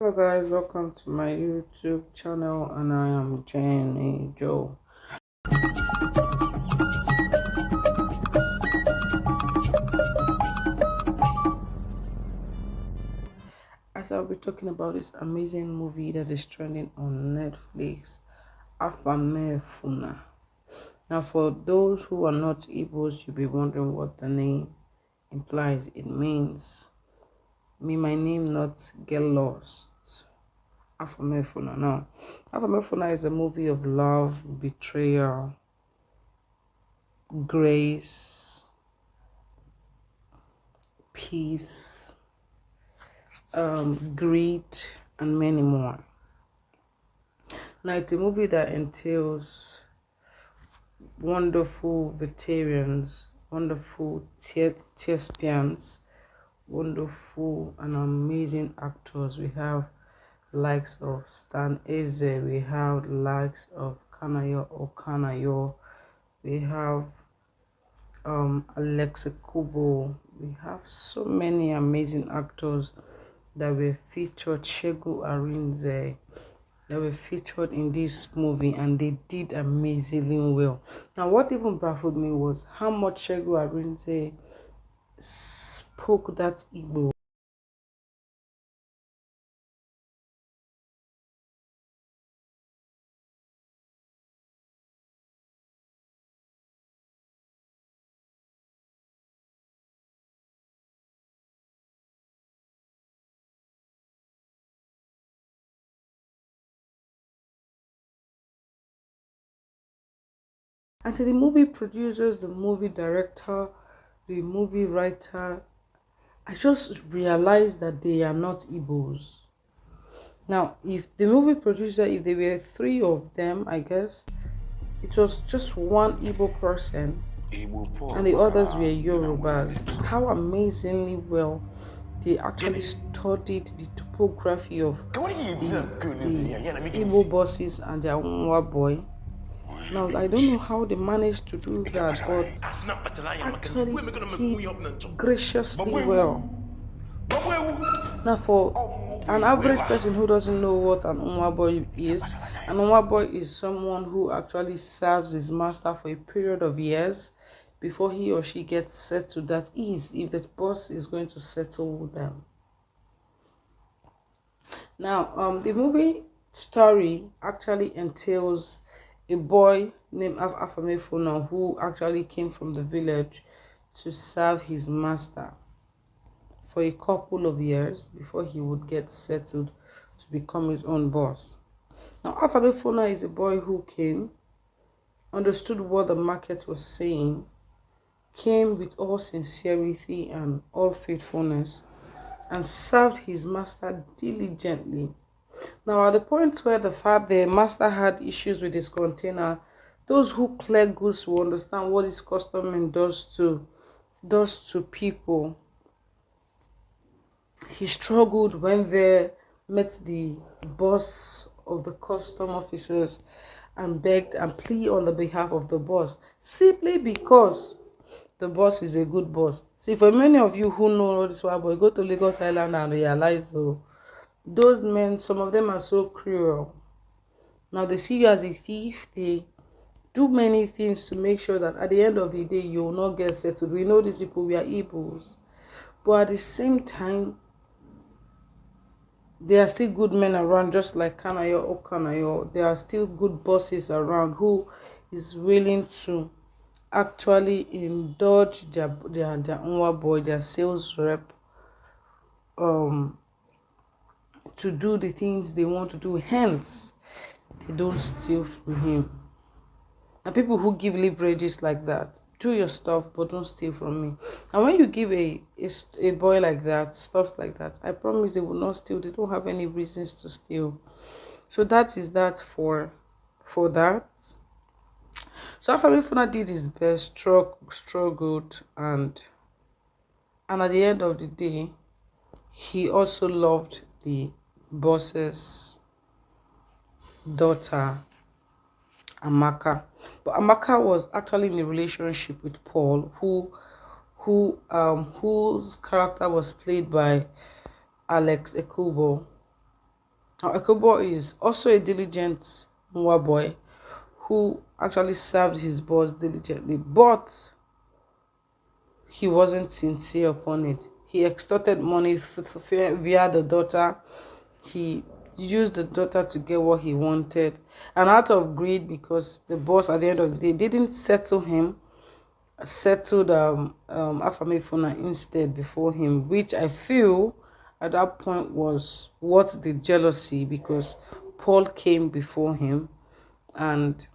Hello guys, welcome to my YouTube channel and I am Jenny Joe. As I'll be talking about this amazing movie that is trending on Netflix, Afamefuna. Now for those who are not Igbos, you'll be wondering what the name implies. It means, may my name not get lost. Afamefuna. Now, Afamefuna is a movie of love, betrayal, grace, peace, greed, and many more. Now, it's a movie that entails wonderful veterans, wonderful thespians, wonderful and amazing actors. We have the likes of Stan Eze, we have the likes of Kanayo Okanayo, we have Alexa Kubo. We have so many amazing actors that were featured. Shegu Arinze that were featured in this movie, and they did amazingly well. Now, what even baffled me was how much Shegu Arinze spoke that Igbo. And to the movie producers, the movie director, the movie writer, I just realized that they are not Igbos. Now, if the movie producer, if there were three of them, I guess it was just one Igbo person and the others were Yorubas. How amazingly well they actually studied the topography of the Igbo bosses and their Nwa boy. Now, I don't know how they managed to do that, but actually did graciously well. Now, for an average person who doesn't know what an Nwaboy is, an Nwaboy is someone who actually serves his master for a period of years before he or she gets settled. That is, if the boss is going to settle them. Now, the movie story actually entails a boy named Afamefuna who actually came from the village to serve his master for a couple of years before he would get settled to become his own boss. Now, Afamefuna is a boy who came, understood what the market was saying, came with all sincerity and all faithfulness, and served his master diligently. Now, at the point where the master had issues with his container, those who clear goods will understand what this customer does to people. He struggled when they met the boss of the custom officers and begged and plead on the behalf of the boss, simply because the boss is a good boss. See, for many of you who know this one, boy, go to Lagos Island and realize, those men, some of them are so cruel. Now they see you as a thief. They do many things to make sure that at the end of the day you will not get settled. We know these people, we are Igbos, but at the same time there are still good men around, just like Kanayo Okanayo. There are still good bosses around who is willing to actually indulge their Nwa boy, their sales rep, to do the things they want to do. Hence, they don't steal from him. And people who give leverages like that, do your stuff, but don't steal from me. And when you give a boy like that, stuff like that, I promise they will not steal. They don't have any reasons to steal. So that is that for that. So Afamefuna did his best, struggled, and at the end of the day, he also loved the boss's daughter, Amaka. But Amaka was actually in a relationship with Paul, whose character was played by Alex Ekubo. Now, Ekobo is also a diligent Nwa boy who actually served his boss diligently, but he wasn't sincere upon it. He extorted money via the daughter. He used the daughter to get what he wanted, and out of greed, because the boss at the end of the day didn't settle him, settled Afamefuna instead before him, which I feel at that point was what the jealousy, because Paul came before him, and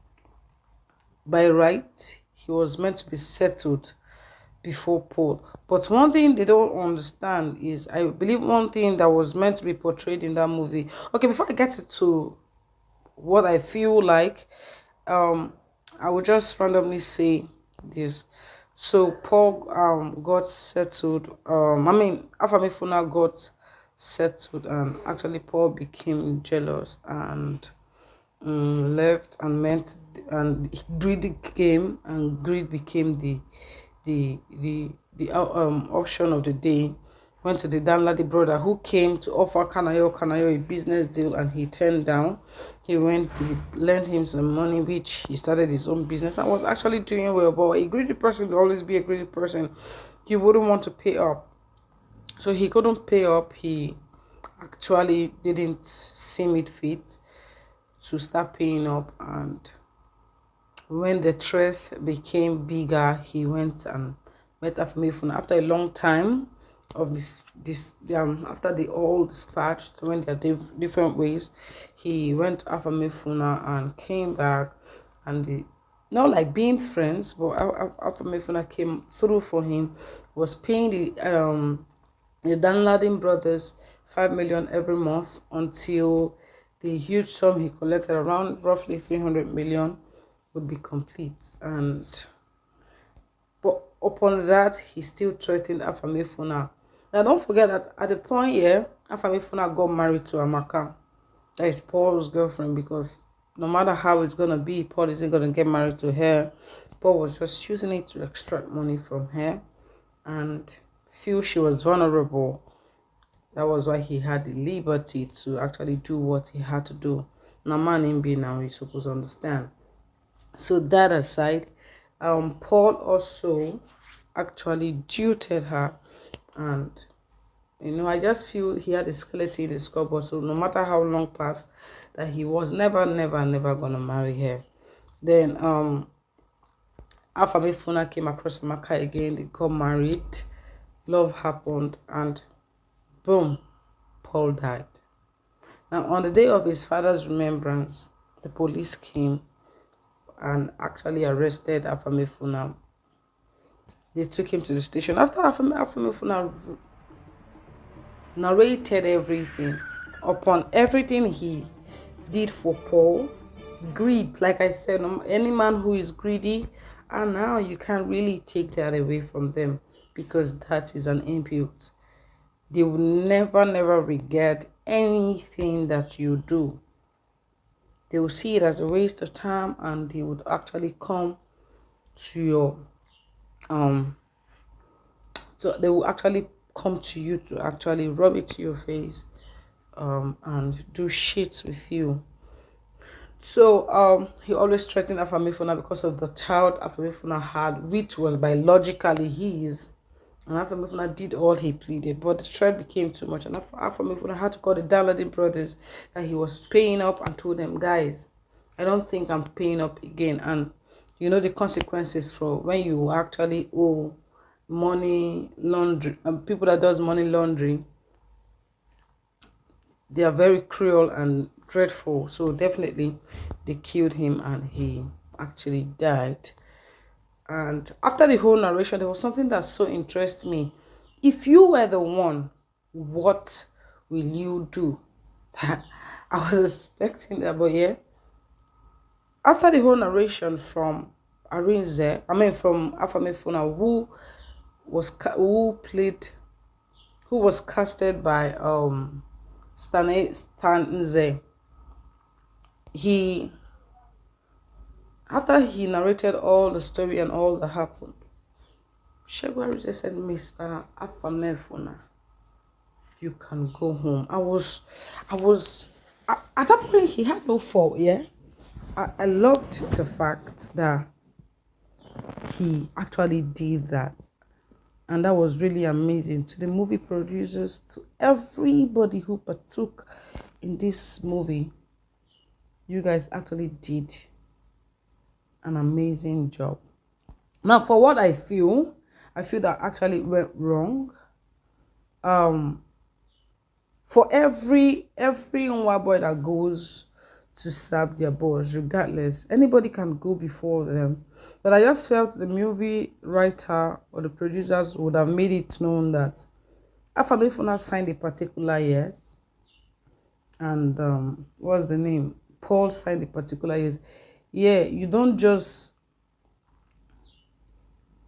by right he was meant to be settled before Paul. But one thing they don't understand is, I believe one thing that was meant to be portrayed in that movie. Okay, before I get to what I feel like, I would just randomly say this. So Paul got settled. Afamefuna got settled, and actually Paul became jealous and left and meant, and greed came, and greed became the option of the day. Went to the Danladi brother, who came to offer Kanayo a business deal, and he turned down. He lent him some money, which he started his own business and was actually doing well. But a greedy person will always be a greedy person. You wouldn't want to pay up. So he couldn't pay up. He actually didn't seem it fit to start paying up, and when the threat became bigger, he went and met Afamefuna after a long time of after they all dispatched, went their different ways. He went to Afamefuna and came back, and they, not like being friends, but Afamefuna came through for him, was paying the Danladin brothers 5 million every month until the huge sum he collected, around roughly 300 million, would be complete. And but upon that, he still threatened Afamefuna. Now don't forget that at the point here, Afamefuna got married to Amaka. That is Paul's girlfriend, because no matter how it's gonna be, Paul isn't gonna get married to her. Paul was just using it to extract money from her and feel she was vulnerable. That was why he had the liberty to actually do what he had to do. Now man in being now, he's supposed to understand. So that aside, Paul also actually duted her, and I just feel he had a skeleton in his cupboard. So no matter how long passed, that he was never gonna marry her. Then Afamefuna came across Maka again. They got married. Love happened, and boom, Paul died. Now on the day of his father's remembrance, the police came and actually arrested Afamefuna. They took him to the station. After Afamefuna narrated everything, upon everything he did for Paul, greed, like I said, any man who is greedy, and now you can't really take that away from them, because that is an input. They will never regret anything that you do. They will see it as a waste of time, and they would actually come to your so they will actually come to you to actually rub it to your face and do shit with you. So he always threatened Afamefuna because of the child Afamefuna had, which was biologically his. And Afamefuna did all he pleaded, but the threat became too much. And Afamefuna had to call the Daladin brothers that he was paying up, and told them, guys, I don't think I'm paying up again. And the consequences for when you actually owe money laundry, people that does money laundering, they are very cruel and dreadful. So definitely they killed him, and he actually died. And after the whole narration, there was something that so interests me. If you were the one, what will you do? I was expecting that, but yeah. After the whole narration from from Afamefuna, who was casted by Stanze, after he narrated all the story and all that happened, Shegwari just said, Mr. Afamefuna, you can go home. I was At that point, he had no fault. Yeah, I loved the fact that he actually did that, and that was really amazing. To the movie producers, to everybody who partook in this movie, you guys actually did an amazing job. Now, for what I feel that actually went wrong. For every Nwa boy that goes to serve their boss, regardless, anybody can go before them. But I just felt the movie writer or the producers would have made it known that Afamefuna signed a particular years, and what's the name? Paul signed a particular years. Yeah, you don't just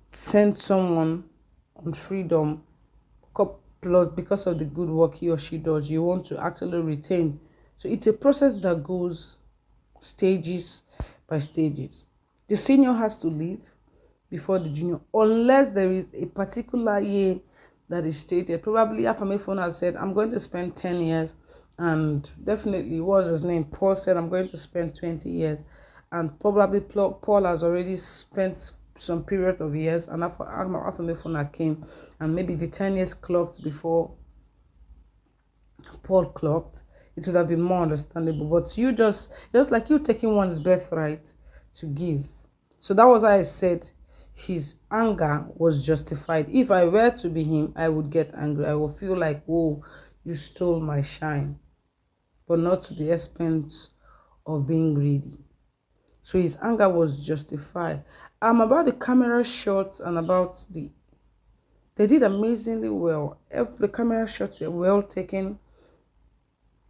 send someone on freedom plus because of the good work he or she does. You want to actually retain. So it's a process that goes stages by stages. The senior has to leave before the junior, unless there is a particular year that is stated. Probably Afamefuna has said, I'm going to spend 10 years, and definitely, what was his name? Paul said, I'm going to spend 20 years, and probably Paul has already spent some period of years, and Afamefuna came, and maybe the 10 years clocked before Paul clocked. It would have been more understandable. But you just like you taking one's birthright to give. So that was why I said his anger was justified. If I were to be him, I would get angry. I would feel like, whoa, you stole my shine. But not to the expense of being greedy. So his anger was justified. About the camera shots and about they did amazingly well. The camera shots were well taken.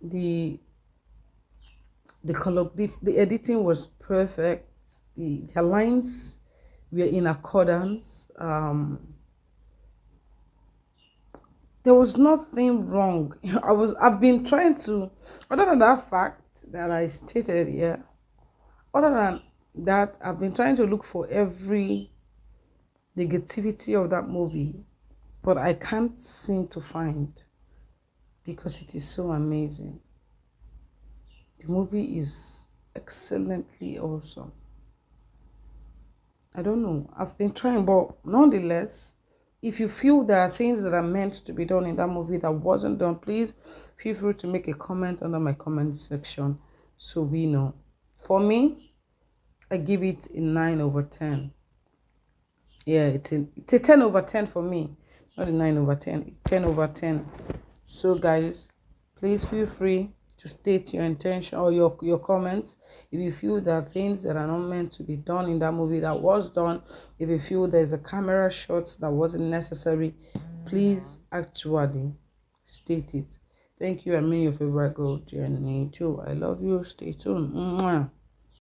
The color, the editing was perfect. The lines were in accordance. There was nothing wrong. I've been trying to, other than that fact that I stated here, other than that, I've been trying to look for every negativity of that movie, but I can't seem to find, because it is so amazing. The movie is excellently awesome. I don't know. I've been trying, but nonetheless, if you feel there are things that are meant to be done in that movie that wasn't done, please feel free to make a comment under my comment section so we know. For me, I give it a 9 over 10. Yeah, it's a 10 over 10 for me. Not a 9 over 10, 10 over 10. So guys, please feel free to state your intention or your comments. If you feel there are things that are not meant to be done in that movie that was done, if you feel there's a camera shot that wasn't necessary, please actually state it. Thank you. I mean, your favorite girl, Jenny. Too. I love you. Stay tuned. Mwah.